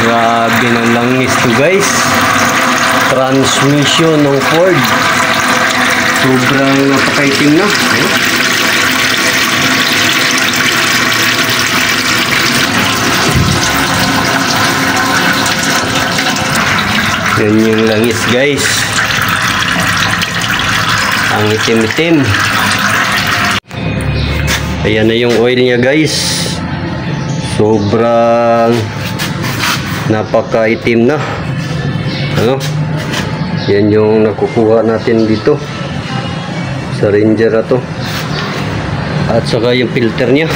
Grabe ng langis to guys. Transmission ng Ford. Sobrang napakaitim na. Yan yung langis guys. Ang itim-itim. Ayan na yung oil niya guys. Sobrang napakaitim na. Ano? Yan yung nakukuha natin dito sa Ranger na to. At saka yung filter niya.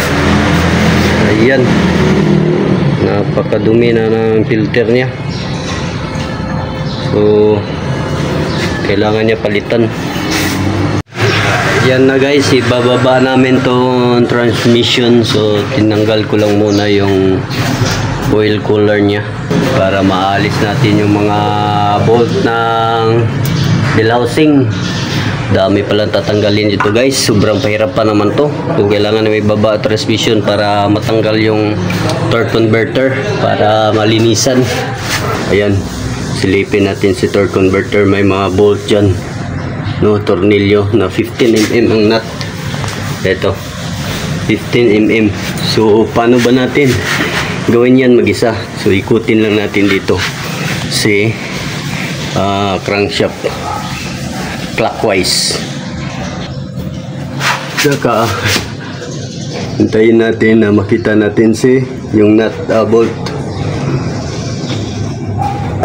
Ayan. Napakadumi na ng filter niya. So kailangan niya palitan. Yan na guys, ibababa namin tong transmission. So tinanggal ko lang muna yung oil cooler niya para maalis natin yung mga bolt ng delousing. Dami palang tatanggalin dito guys. Sobrang pahirap pa naman to. So kailangan na may baba transmission para matanggal yung torque converter para malinisan. Ayan, silipin natin si torque converter. May mga bolt dyan, no, tornilyo na 15mm ang nut. Ito 15mm. So paano ba natin gawin yan mag-isa? So ikutin lang natin dito si crankshaft clockwise. Saka hintayin natin na makita natin si yung nut bolt.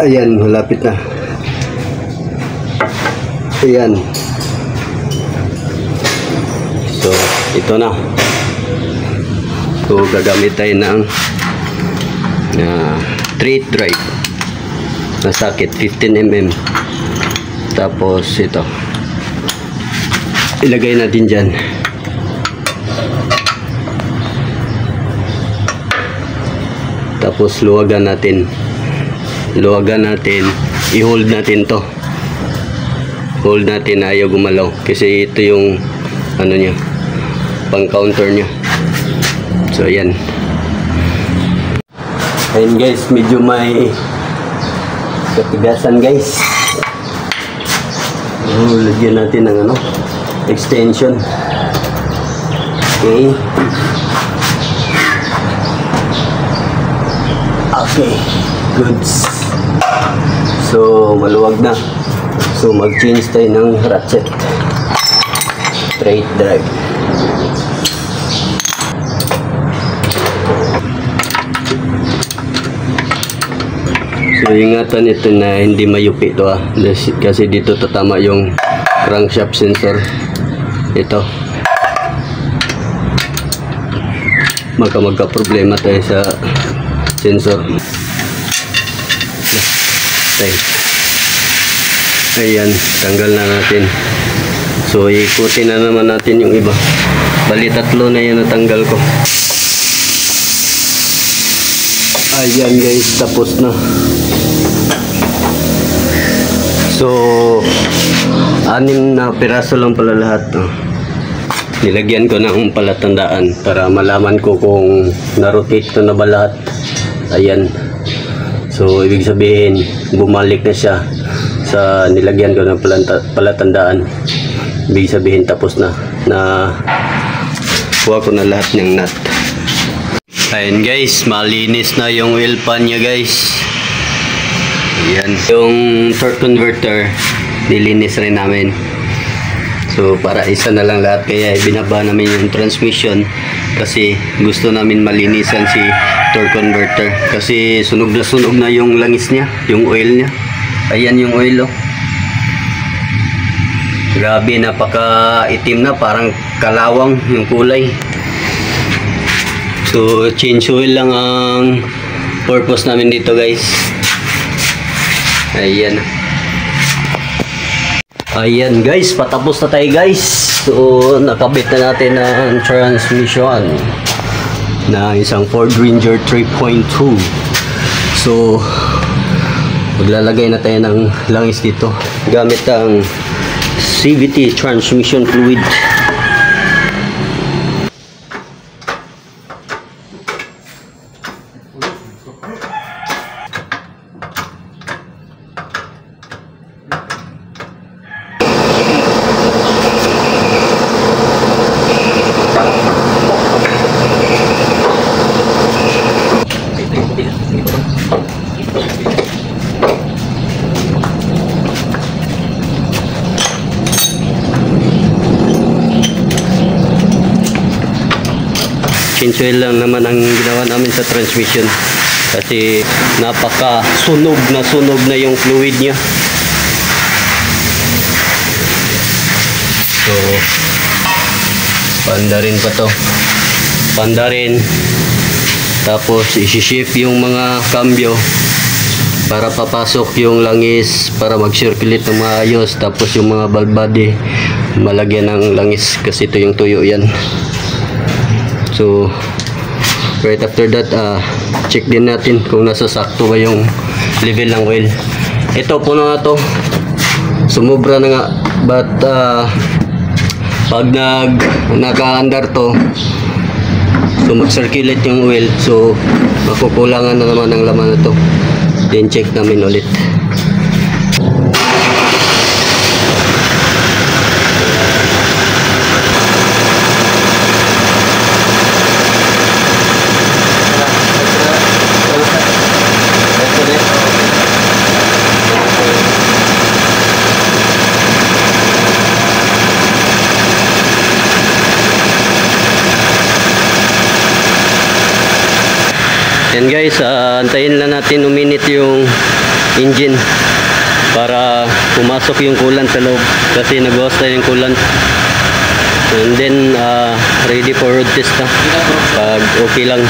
Ayan, malapit na. Ayan. So ito na. So gagamit tayo ng straight drive na socket 15mm. Tapos ito ilagay natin dyan. Tapos luwagan natin, i-hold natin to. Hold natin, ayaw gumalaw kasi ito yung ano niya, pang counter niya. So ayan. Ayun guys, medyo may katigasan guys. Lagyan natin ng ano, extension. Okay. Okay, goods. So maluwag na. So mag-change tayo ng ratchet. Straight drive. So ingatan ito na hindi mayupi ito kasi dito tatama yung crankshaft sensor. Ito magka problema tayo sa sensor. Ayan, tanggal na natin. So ikutin na naman natin yung iba. Bali tatlo na yan natanggal ko. Ayan guys, tapos na. So 6 na piraso lang pala lahat, no? Nilagyan ko ng palatandaan para malaman ko kung na-rotate ko na ba lahat. Ayan. So ibig sabihin bumalik na siya sa nilagyan ko ng palatandaan. Ibig sabihin tapos na kuha ko na lahat ng nut. Ayan guys, malinis na yung oil pan nya guys. Ayan, yung torque converter nilinis rin namin. So para isa na lang lahat, kaya binaba namin yung transmission kasi gusto namin malinisan si torque converter kasi sunog na yung langis niya, yung oil niya. Ayan yung oil, oh. Grabe, napaka itim na, parang kalawang yung kulay. So change oil lang ang purpose namin dito guys. Ayan. Ayan guys, patapos na tayo guys. So nakabit na natin ang transmission na isang Ford Ranger 3.2. So maglalagay na tayo ng langis dito gamit ang CVT transmission fluid. change oil lang naman ang ginawa namin sa transmission. Kasi napaka sunog na yung fluid niya. So, panda rin pa to. Panda rin. Tapos, isi-shift yung mga cambio para papasok yung langis para mag-circulate ng maayos. Tapos, yung mga valve body, malagyan ng langis kasi ito yung tuyo yan. So, right after that, check din natin kung nasa sakto ba yung level ng oil. Ito, puno na to. Sumubra na nga. But, pag naka-under to, so mag-circulate yung oil, so makukulangan na naman ang laman na to. Then check namin ulit. Yan guys, antayin lang natin uminit yung engine para pumasok yung coolant sa loob kasi nag-wash tayo yung coolant. And then ready for road test na pag okay lang.